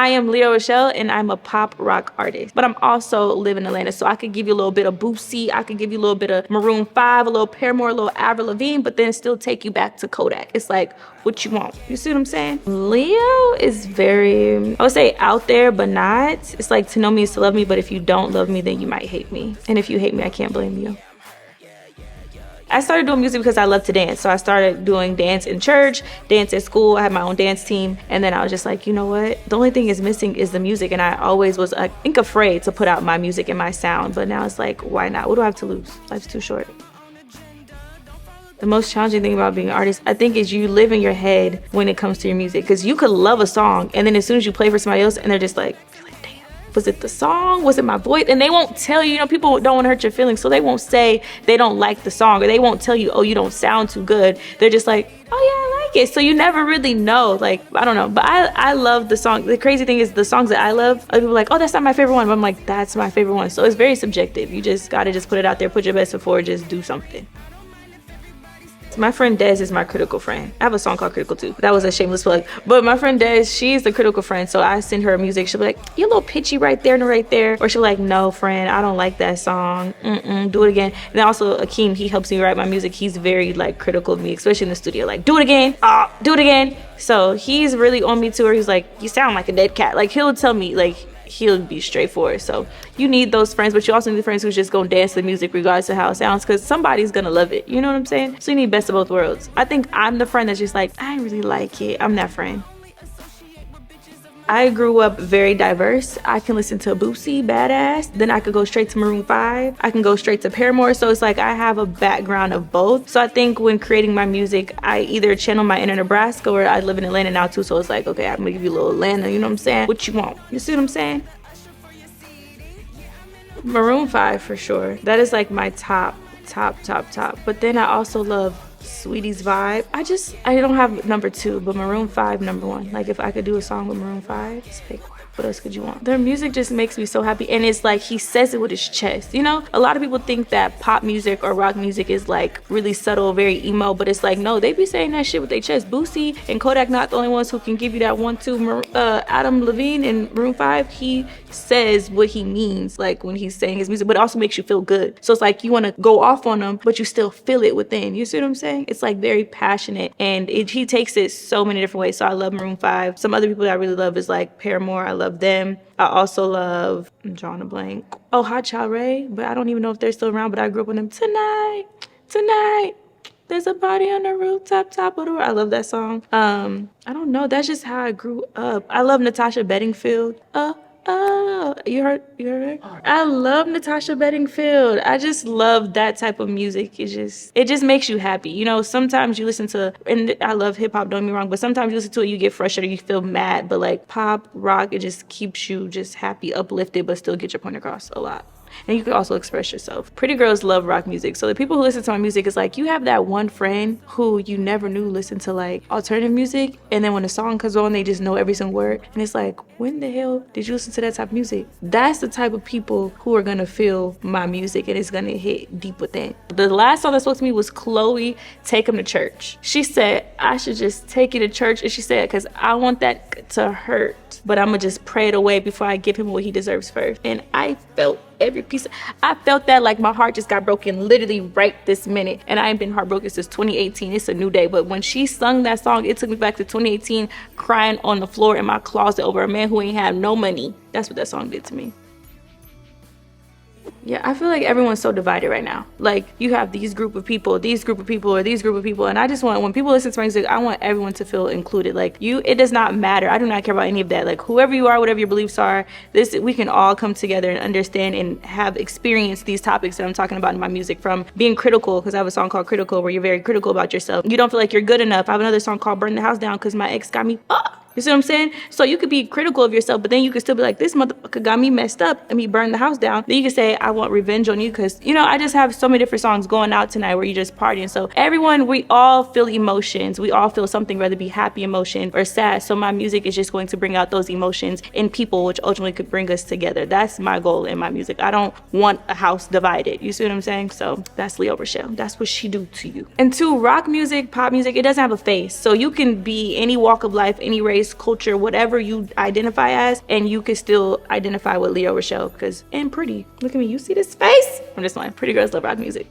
I am Leo Rochelle, and I'm a pop rock artist, but I'm also live in Atlanta, so I could give you a little bit of Boosie, I could give you a little bit of Maroon 5, a little Paramore, a little Avril Lavigne, but then still take you back to Kodak. It's like what you want. You see what I'm saying? Leo is very, I would say, out there, but not. It's like to know me is to love me, but if you don't love me, then you might hate me. And if you hate me, I can't blame you. I started doing music because I love to dance. So I started doing dance in church, dance at school. I had my own dance team. And then I was just like, you know what? The only thing is missing is the music. And I always was, I think, afraid to put out my music and my sound. But now it's like, why not? What do I have to lose? Life's too short. The most challenging thing about being an artist, I think, is you live in your head when it comes to your music. Because you could love a song, and then as soon as you play for somebody else, and they're just like, was it the song? Was it my voice? And they won't tell you, people don't want to hurt your feelings, so they won't say they don't like the song, or they won't tell you, oh, you don't sound too good. They're just like, oh yeah, I like it. So you never really know. Like, I don't know, but I love the song. The crazy thing is the songs that I love, other people are like, oh, that's not my favorite one. But I'm like, that's my favorite one. So it's very subjective. You just gotta put it out there, put your best foot forward, just do something. My friend Des is my critical friend. I have a song called Critical too. That was a shameless plug. But my friend Des, she's the critical friend. So I send her music. She'll be like, you're a little pitchy right there and right there. Or she'll be like, no, friend, I don't like that song. Do it again. And then also Akeem, he helps me write my music. He's very like critical of me, especially in the studio. Like, do it again. Do it again. So he's really on me too, where he's like, you sound like a dead cat. Like, he'll tell me, like, he'll be straightforward. So you need those friends, but you also need friends who's just gonna dance the music regardless of how it sounds, because somebody's gonna love it. You know what I'm saying? So you need best of both worlds. I think I'm the friend that's just like, I really like it. I'm that friend. I grew up very diverse. I can listen to Boosie, badass. Then I could go straight to Maroon 5. I can go straight to Paramore. So it's like I have a background of both. So I think when creating my music, I either channel my inner Nebraska, or I live in Atlanta now too. So it's like, okay, I'm gonna give you a little Atlanta. You know what I'm saying? What you want? You see what I'm saying? Maroon 5 for sure. That is like my top. But then I also love Sweetie's Vibe. I don't have number 2, but Maroon 5 number 1. Like, if I could do a song with Maroon 5, it's like, what else could you want? Their music just makes me so happy, and it's like he says it with his chest. A lot of people think that pop music or rock music is like really subtle, very emo, but it's like, no, they be saying that shit with their chest. Boosie and Kodak not the only ones who can give you that 1-2. Adam Levine and Maroon 5, he says what he means, like when he's saying his music, but it also makes you feel good. So it's like you want to go off on them, but you still feel it within. You see what I'm saying? It's like very passionate, and he takes it so many different ways. So I love Maroon 5. Some other people that I really love is like Paramore. I love them. I also love, I'm drawing a blank. Oh, Hot Child Ray, but I don't even know if they're still around, but I grew up with them. Tonight, there's a party on the rooftop, top of the world. I love that song. I don't know. That's just how I grew up. I love Natasha Bedingfield. You heard her? I love Natasha Bedingfield. I just love that type of music. It just makes you happy. Sometimes you listen to, and I love hip hop, don't get me wrong, but sometimes you listen to it, you get frustrated, you feel mad, but like pop, rock, it just keeps you just happy, uplifted, but still get your point across a lot. And you can also express yourself. Pretty girls love rock music. So the people who listen to my music, is like you have that one friend who you never knew listened to like alternative music, and then when the song comes on, they just know every single word. And it's like, when the hell did you listen to that type of music? That's the type of people who are gonna feel my music, and it's gonna hit deep within. The last song that spoke to me was Chloe, Take Him to Church. She said, I should just take you to church. And she said, because I want that to hurt, but I'm gonna just pray it away before I give him what he deserves first. And I felt every piece. I felt that like my heart just got broken literally right this minute. And I ain't been heartbroken since 2018. It's a new day. But when she sung that song, it took me back to 2018, crying on the floor in my closet over a man who ain't have no money. That's what that song did to me. Yeah, I feel like everyone's so divided right now. Like, you have these group of people, or these group of people. And I just want, when people listen to my music, I want everyone to feel included. Like, it does not matter. I do not care about any of that. Like, whoever you are, whatever your beliefs are, we can all come together and understand and have experienced these topics that I'm talking about in my music, from being critical, because I have a song called Critical, where you're very critical about yourself. You don't feel like you're good enough. I have another song called Burn the House Down, because my ex got me You see what I'm saying? So you could be critical of yourself, but then you could still be like, this motherfucker got me messed up and me burned the house down. Then you could say, I want revenge on you, because, I just have so many different songs going out tonight where you just partying. So everyone, we all feel emotions. We all feel something, whether it be happy emotion or sad. So my music is just going to bring out those emotions in people, which ultimately could bring us together. That's my goal in my music. I don't want a house divided. You see what I'm saying? So that's Leo Rochelle. That's what she do to you. And to rock music, pop music, it doesn't have a face. So you can be any walk of life, any race, race, culture, whatever you identify as, and you can still identify with Leo Rochelle, because and pretty. Look at me, you see this face? I'm just lying. Pretty girls love rock music.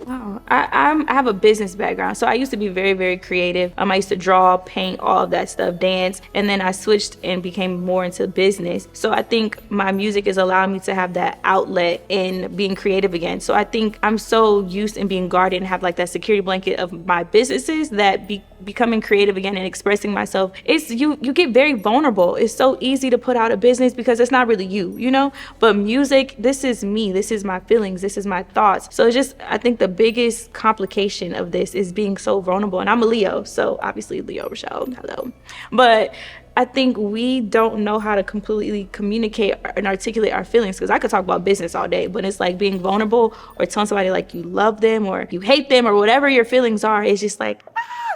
Wow, I have a business background, so I used to be very, very creative. I used to draw, paint, all of that stuff, dance, and then I switched and became more into business. So I think my music is allowing me to have that outlet in being creative again. So I think I'm so used in being guarded and have like that security blanket of my businesses that becoming creative again and expressing myself, it's you get very vulnerable. It's so easy to put out a business because it's not really you know? But music, this is me, this is my feelings, this is my thoughts. So it's just, I think the biggest complication of this is being so vulnerable. And I'm a Leo, so obviously Leo Rochelle, hello. But I think we don't know how to completely communicate and articulate our feelings, because I could talk about business all day, but it's like being vulnerable or telling somebody like you love them or you hate them or whatever your feelings are. It's just like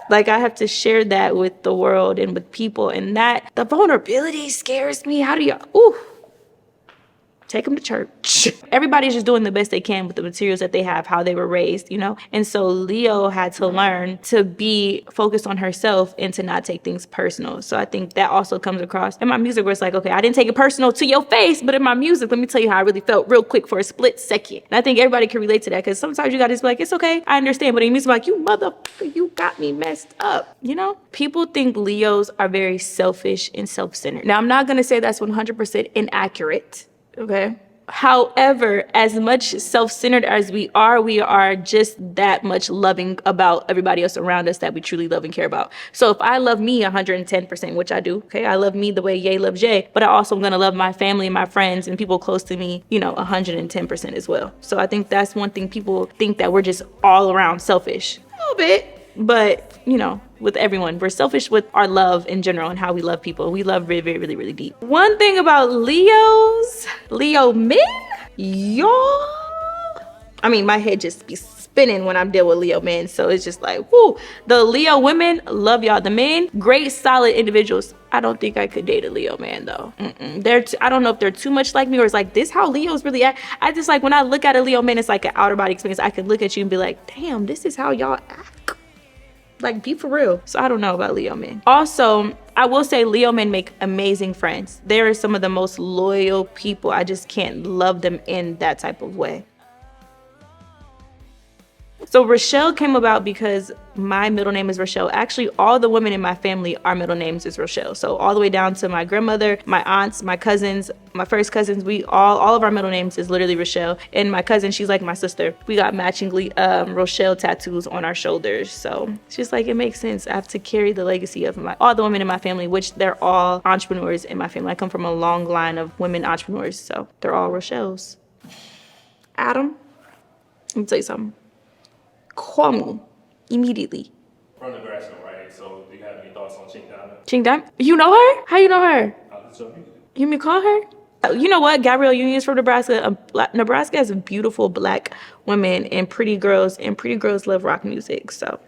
I have to share that with the world and with people, and that the vulnerability scares me. How do you, take them to church. Everybody's just doing the best they can with the materials that they have, how they were raised, you know? And so Leo had to learn to be focused on herself and to not take things personal. So I think that also comes across in my music, where it's like, okay, I didn't take it personal to your face, but in my music, let me tell you how I really felt real quick for a split second. And I think everybody can relate to that, because sometimes you gotta just be like, it's okay, I understand. But in music, like, you motherfucker, you got me messed up, you know? People think Leos are very selfish and self-centered. Now, I'm not gonna say that's 100% inaccurate. Okay. However, as much self-centered as we are just that much loving about everybody else around us that we truly love and care about. So if I love me 110%, which I do, okay, I love me the way Ye loves Jay, but I also am gonna love my family and my friends and people close to me, 110% as well. So I think that's one thing, people think that we're just all around selfish. A little bit. But, with everyone, we're selfish with our love in general and how we love people. We love really, really, really, really deep. One thing about Leo men, y'all, my head just be spinning when I'm dealing with Leo men. So it's just like, whoo, the Leo women, love y'all. The men, great, solid individuals. I don't think I could date a Leo man though. I don't know if they're too much like me, or it's like, this how Leos really act. I just like, when I look at a Leo man, it's like an outer body experience. I could look at you and be like, damn, this is how y'all act. Like, be for real. So I don't know about Leo men. Also, I will say Leo men make amazing friends. They're some of the most loyal people. I just can't love them in that type of way. So Rochelle came about because my middle name is Rochelle. Actually, all the women in my family, our middle names is Rochelle. So all the way down to my grandmother, my aunts, my cousins, my first cousins, we all of our middle names is literally Rochelle. And my cousin, she's like my sister. We got matchingly Rochelle tattoos on our shoulders. So it's just like, it makes sense. I have to carry the legacy of all the women in my family, which they're all entrepreneurs in my family. I come from a long line of women entrepreneurs. So they're all Rochelles. Adam, let me tell you something. Call me immediately. From Nebraska, right? So do you have any thoughts on Ching Diamond? Ching Diamond? You know her? How you know her? So You may call her? You know what? Gabrielle Union is from Nebraska. Nebraska has beautiful black women and pretty girls love rock music. So